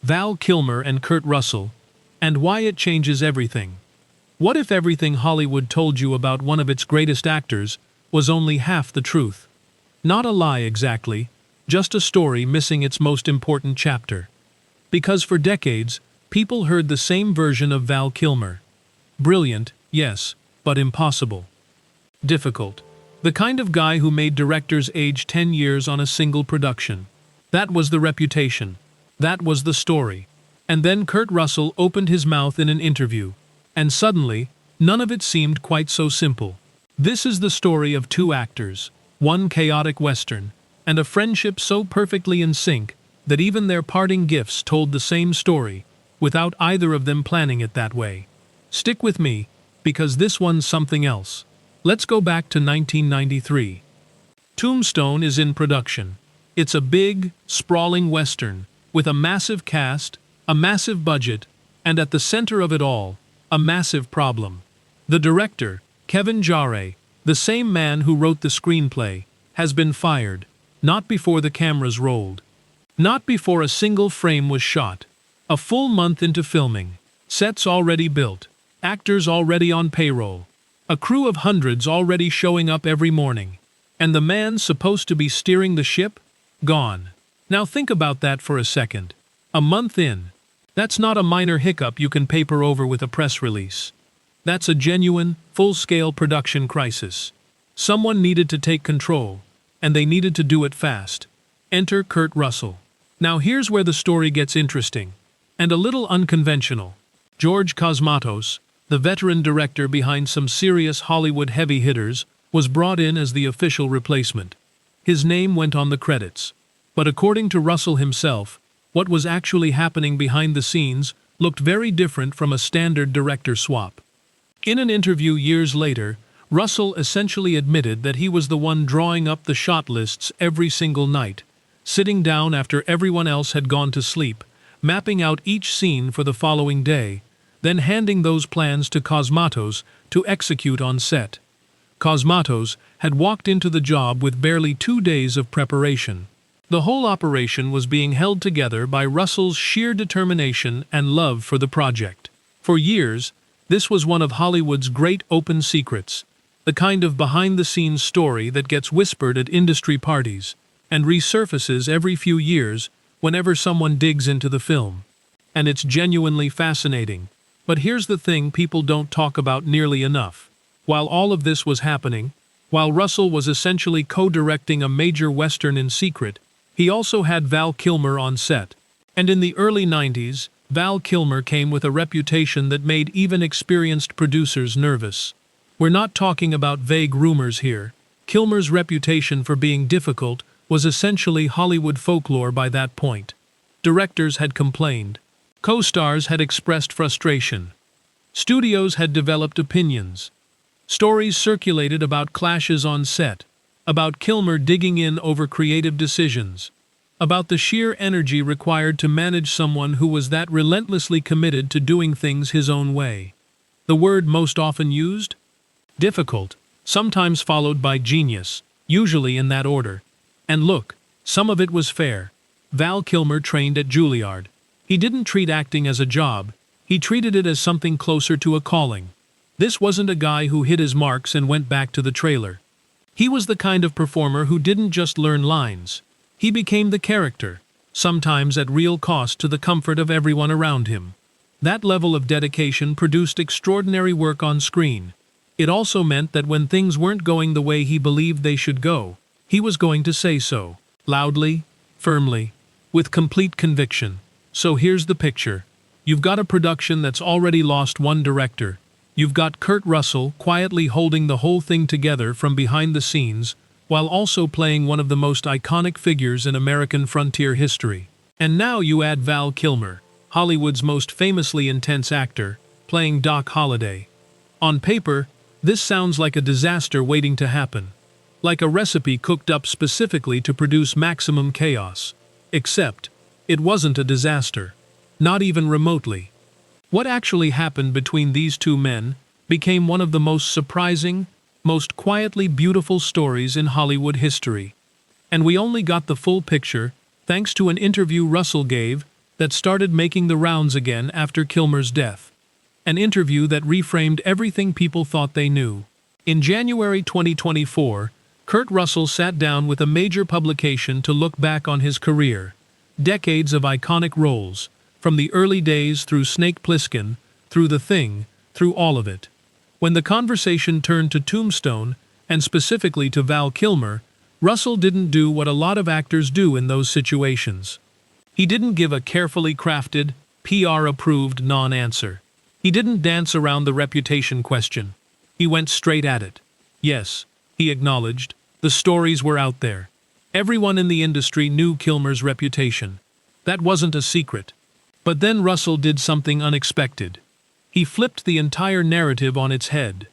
Val Kilmer and Kurt Russell, and why it changes everything. What if everything Hollywood told you about one of its greatest actors was only half the truth? Not a lie exactly, just a story missing its most important chapter. Because for decades, people heard the same version of Val Kilmer. Brilliant, yes, but impossible. Difficult. The kind of guy who made directors age 10 years on a single production. That was the reputation. That was the story. And then Kurt Russell opened his mouth in an interview. And suddenly, none of it seemed quite so simple. This is the story of two actors, one chaotic Western, and a friendship so perfectly in sync that even their parting gifts told the same story, without either of them planning it that way. Stick with me, because this one's something else. Let's go back to 1993. Tombstone is in production. It's a big, sprawling Western, with a massive cast, a massive budget, and at the center of it all, a massive problem. The director, Kevin Jarre, the same man who wrote the screenplay, has been fired, not before the cameras rolled. Not before a single frame was shot. A full month into filming. Sets already built. Actors already on payroll. A crew of hundreds already showing up every morning. And the man supposed to be steering the ship? Gone. Now think about that for a second. A month in. That's not a minor hiccup you can paper over with a press release. That's a genuine, full-scale production crisis. Someone needed to take control, and they needed to do it fast. Enter Kurt Russell. Now here's where the story gets interesting, and a little unconventional. George Cosmatos, the veteran director behind some serious Hollywood heavy hitters, was brought in as the official replacement. His name went on the credits. But according to Russell himself, what was actually happening behind the scenes looked very different from a standard director swap. In an interview years later, Russell essentially admitted that he was the one drawing up the shot lists every single night, sitting down after everyone else had gone to sleep, mapping out each scene for the following day, then handing those plans to Cosmatos to execute on set. Cosmatos had walked into the job with barely 2 days of preparation. The whole operation was being held together by Russell's sheer determination and love for the project. For years, this was one of Hollywood's great open secrets, the kind of behind-the-scenes story that gets whispered at industry parties and resurfaces every few years whenever someone digs into the film. And it's genuinely fascinating. But here's the thing people don't talk about nearly enough. While all of this was happening, while Russell was essentially co-directing a major Western in secret, he also had Val Kilmer on set. And in the early 90s, Val Kilmer came with a reputation that made even experienced producers nervous. We're not talking about vague rumors here. Kilmer's reputation for being difficult was essentially Hollywood folklore by that point. Directors had complained. Co-stars had expressed frustration. Studios had developed opinions. Stories circulated about clashes on set, about Kilmer digging in over creative decisions, about the sheer energy required to manage someone who was that relentlessly committed to doing things his own way. The word most often used? Difficult, sometimes followed by genius, usually in that order. And look, some of it was fair. Val Kilmer trained at Juilliard. He didn't treat acting as a job, he treated it as something closer to a calling. This wasn't a guy who hit his marks and went back to the trailer. He was the kind of performer who didn't just learn lines. He became the character, sometimes at real cost to the comfort of everyone around him. That level of dedication produced extraordinary work on screen. It also meant that when things weren't going the way he believed they should go, he was going to say so, loudly, firmly, with complete conviction. So here's the picture. You've got a production that's already lost one director. You've got Kurt Russell quietly holding the whole thing together from behind the scenes, while also playing one of the most iconic figures in American frontier history. And now you add Val Kilmer, Hollywood's most famously intense actor, playing Doc Holliday. On paper, this sounds like a disaster waiting to happen. Like a recipe cooked up specifically to produce maximum chaos. Except, it wasn't a disaster. Not even remotely. What actually happened between these two men became one of the most surprising, most quietly beautiful stories in Hollywood history. And we only got the full picture thanks to an interview Russell gave that started making the rounds again after Kilmer's death. An interview that reframed everything people thought they knew. In January 2024, Kurt Russell sat down with a major publication to look back on his career. Decades of iconic roles, from the early days through Snake Plissken, through The Thing, through all of it. When the conversation turned to Tombstone, and specifically to Val Kilmer, Russell didn't do what a lot of actors do in those situations. He didn't give a carefully crafted, PR-approved non-answer. He didn't dance around the reputation question. He went straight at it. Yes, he acknowledged, the stories were out there. Everyone in the industry knew Kilmer's reputation. That wasn't a secret. But then Russell did something unexpected. He flipped the entire narrative on its head.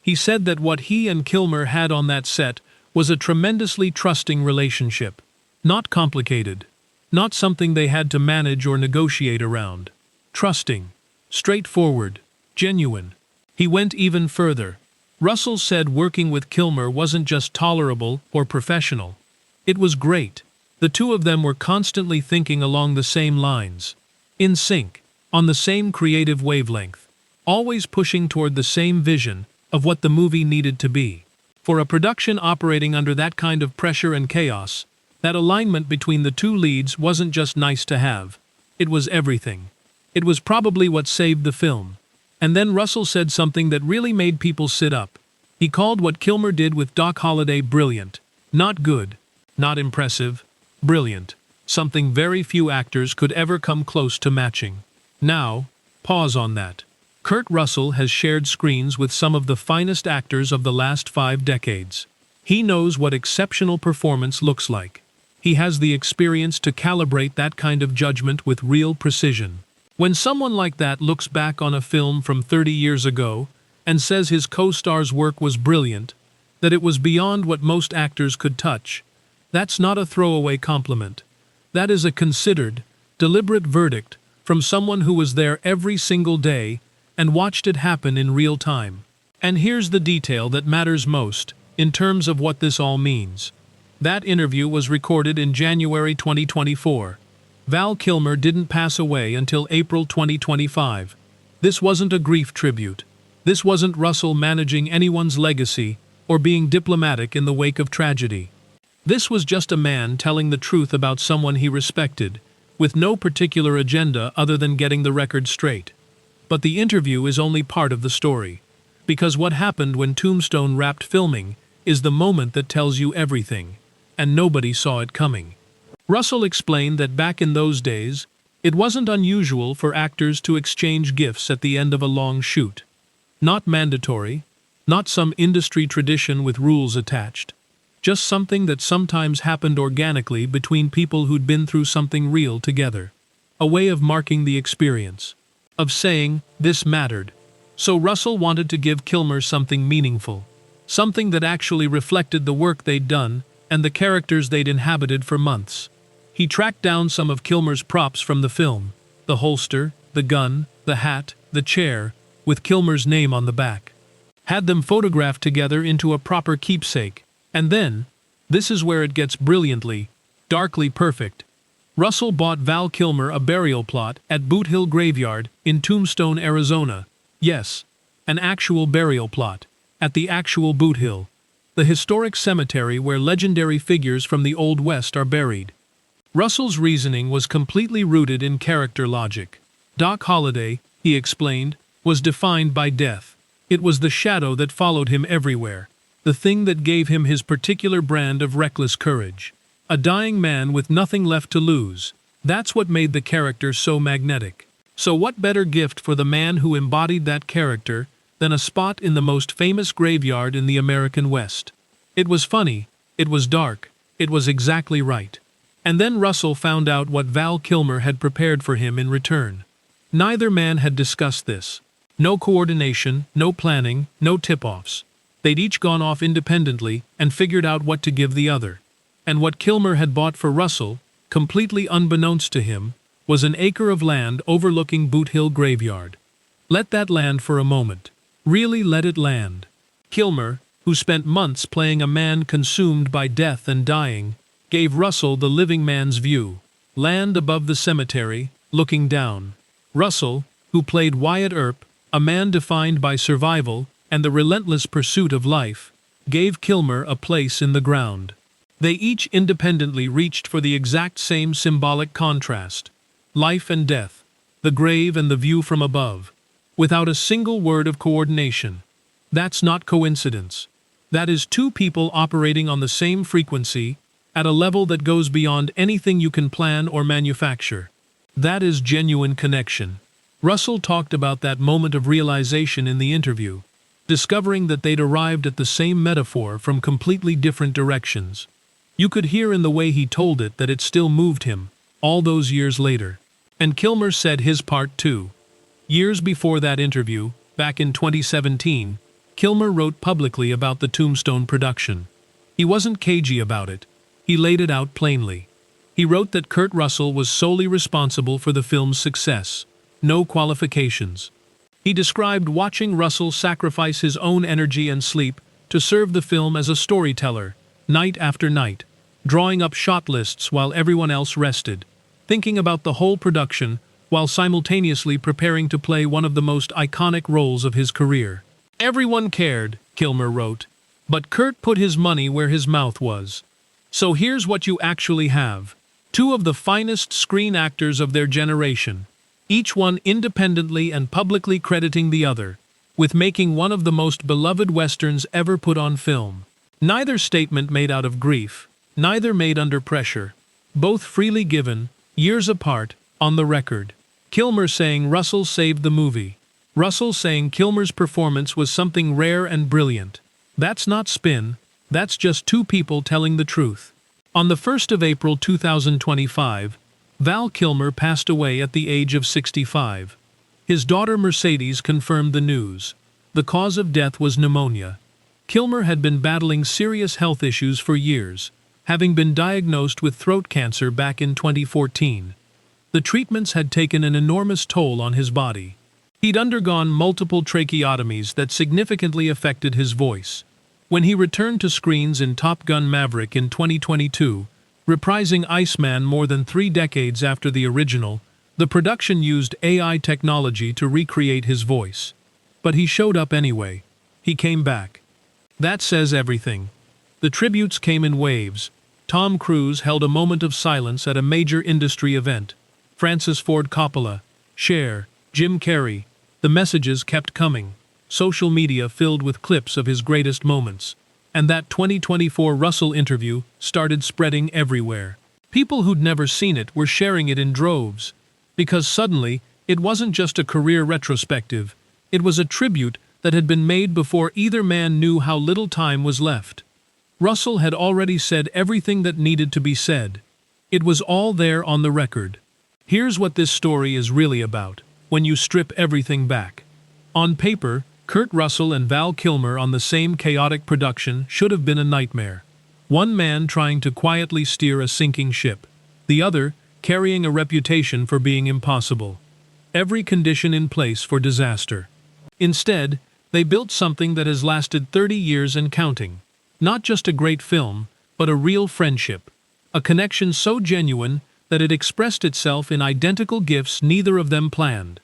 He said that what he and Kilmer had on that set was a tremendously trusting relationship. Not complicated. Not something they had to manage or negotiate around. Trusting. Straightforward. Genuine. He went even further. Russell said working with Kilmer wasn't just tolerable or professional. It was great. The two of them were constantly thinking along the same lines. In sync. On the same creative wavelength. Always pushing toward the same vision of what the movie needed to be. For a production operating under that kind of pressure and chaos, that alignment between the two leads wasn't just nice to have. It was everything. It was probably what saved the film. And then Russell said something that really made people sit up. He called what Kilmer did with Doc Holliday brilliant. Not good. Not impressive. Brilliant. Something very few actors could ever come close to matching. Now, pause on that. Kurt Russell has shared screens with some of the finest actors of the last 5 decades. He knows what exceptional performance looks like. He has the experience to calibrate that kind of judgment with real precision. When someone like that looks back on a film from 30 years ago and says his co-star's work was brilliant, that it was beyond what most actors could touch, that's not a throwaway compliment. That is a considered, deliberate verdict from someone who was there every single day and watched it happen in real time. And here's the detail that matters most, in terms of what this all means. That interview was recorded in January 2024. Val Kilmer didn't pass away until April 2025. This wasn't a grief tribute. This wasn't Russell managing anyone's legacy or being diplomatic in the wake of tragedy. This was just a man telling the truth about someone he respected, with no particular agenda other than getting the record straight. But the interview is only part of the story. Because what happened when Tombstone wrapped filming is the moment that tells you everything, and nobody saw it coming. Russell explained that back in those days, it wasn't unusual for actors to exchange gifts at the end of a long shoot. Not mandatory, not some industry tradition with rules attached. Just something that sometimes happened organically between people who'd been through something real together. A way of marking the experience. Of saying, this mattered. So Russell wanted to give Kilmer something meaningful. Something that actually reflected the work they'd done and the characters they'd inhabited for months. He tracked down some of Kilmer's props from the film. The holster, the gun, the hat, the chair, with Kilmer's name on the back. Had them photographed together into a proper keepsake. And then, this is where it gets brilliantly, darkly perfect. Russell bought Val Kilmer a burial plot at Boot Hill Graveyard in Tombstone, Arizona. Yes, an actual burial plot, at the actual Boot Hill, the historic cemetery where legendary figures from the Old West are buried. Russell's reasoning was completely rooted in character logic. Doc Holliday, he explained, was defined by death. It was the shadow that followed him everywhere, the thing that gave him his particular brand of reckless courage. A dying man with nothing left to lose. That's what made the character so magnetic. So what better gift for the man who embodied that character than a spot in the most famous graveyard in the American West? It was funny, it was dark, it was exactly right. And then Russell found out what Val Kilmer had prepared for him in return. Neither man had discussed this. No coordination, no planning, no tip-offs. They'd each gone off independently and figured out what to give the other. And what Kilmer had bought for Russell, completely unbeknownst to him, was an acre of land overlooking Boot Hill Graveyard. Let that land for a moment. Really let it land. Kilmer, who spent months playing a man consumed by death and dying, gave Russell the living man's view. Land above the cemetery, looking down. Russell, who played Wyatt Earp, a man defined by survival and the relentless pursuit of life, gave Kilmer a place in the ground. They each independently reached for the exact same symbolic contrast: life and death, the grave and the view from above, without a single word of coordination. That's not coincidence. That is two people operating on the same frequency, at a level that goes beyond anything you can plan or manufacture. That is genuine connection. Russell talked about that moment of realization in the interview, discovering that they'd arrived at the same metaphor from completely different directions. You could hear in the way he told it that it still moved him, all those years later. And Kilmer said his part too. Years before that interview, back in 2017, Kilmer wrote publicly about the Tombstone production. He wasn't cagey about it. He laid it out plainly. He wrote that Kurt Russell was solely responsible for the film's success. No qualifications. He described watching Russell sacrifice his own energy and sleep to serve the film as a storyteller, night after night, drawing up shot lists while everyone else rested, thinking about the whole production while simultaneously preparing to play one of the most iconic roles of his career. Everyone cared, Kilmer wrote, but Kurt put his money where his mouth was. So here's what you actually have: two of the finest screen actors of their generation, each one independently and publicly crediting the other with making one of the most beloved westerns ever put on film. Neither statement made out of grief, neither made under pressure, both freely given, years apart, on the record. Kilmer saying Russell saved the movie. Russell saying Kilmer's performance was something rare and brilliant. That's not spin, that's just two people telling the truth. On the 1st of April 2025, Val Kilmer passed away at the age of 65. His daughter Mercedes confirmed the news. The cause of death was pneumonia. Kilmer had been battling serious health issues for years, having been diagnosed with throat cancer back in 2014. The treatments had taken an enormous toll on his body. He'd undergone multiple tracheotomies that significantly affected his voice. When he returned to screens in Top Gun: Maverick in 2022, reprising Iceman more than 3 decades after the original, the production used AI technology to recreate his voice. But he showed up anyway. He came back. That says everything. The tributes came in waves. Tom Cruise held a moment of silence at a major industry event. Francis Ford Coppola, Cher, Jim Carrey. The messages kept coming. Social media filled with clips of his greatest moments. And that 2024 Russell interview started spreading everywhere. People who'd never seen it were sharing it in droves. Because suddenly, it wasn't just a career retrospective. It was a tribute that had been made before either man knew how little time was left. Russell had already said everything that needed to be said. It was all there on the record. Here's what this story is really about, when you strip everything back. On paper, Kurt Russell and Val Kilmer on the same chaotic production should have been a nightmare. One man trying to quietly steer a sinking ship, the other carrying a reputation for being impossible. Every condition in place for disaster. Instead, they built something that has lasted 30 years and counting. Not just a great film, but a real friendship. A connection so genuine that it expressed itself in identical gifts neither of them planned.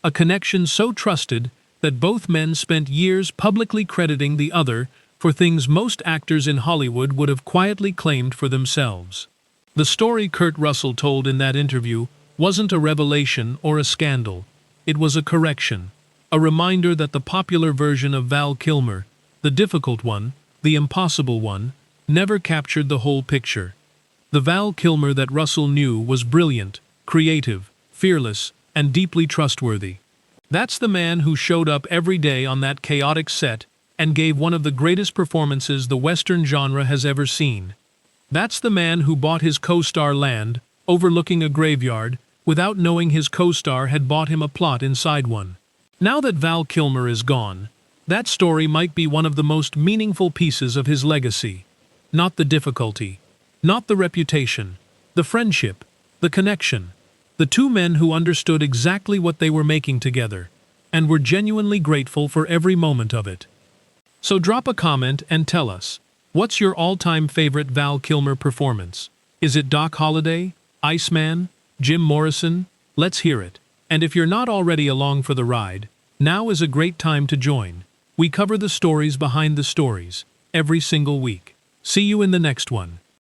A connection so trusted that both men spent years publicly crediting the other for things most actors in Hollywood would have quietly claimed for themselves. The story Kurt Russell told in that interview wasn't a revelation or a scandal. It was a correction. A reminder that the popular version of Val Kilmer, the difficult one, the impossible one, never captured the whole picture. The Val Kilmer that Russell knew was brilliant, creative, fearless, and deeply trustworthy. That's the man who showed up every day on that chaotic set and gave one of the greatest performances the Western genre has ever seen. That's the man who bought his co-star land, overlooking a graveyard, without knowing his co-star had bought him a plot inside one. Now that Val Kilmer is gone, that story might be one of the most meaningful pieces of his legacy. Not the difficulty, not the reputation, the friendship, the connection. The two men who understood exactly what they were making together, and were genuinely grateful for every moment of it. So drop a comment and tell us, what's your all-time favorite Val Kilmer performance? Is it Doc Holliday, Iceman, Jim Morrison, Let's hear it. And if you're not already along for the ride, now is a great time to join. We cover the stories behind the stories, every single week. See you in the next one.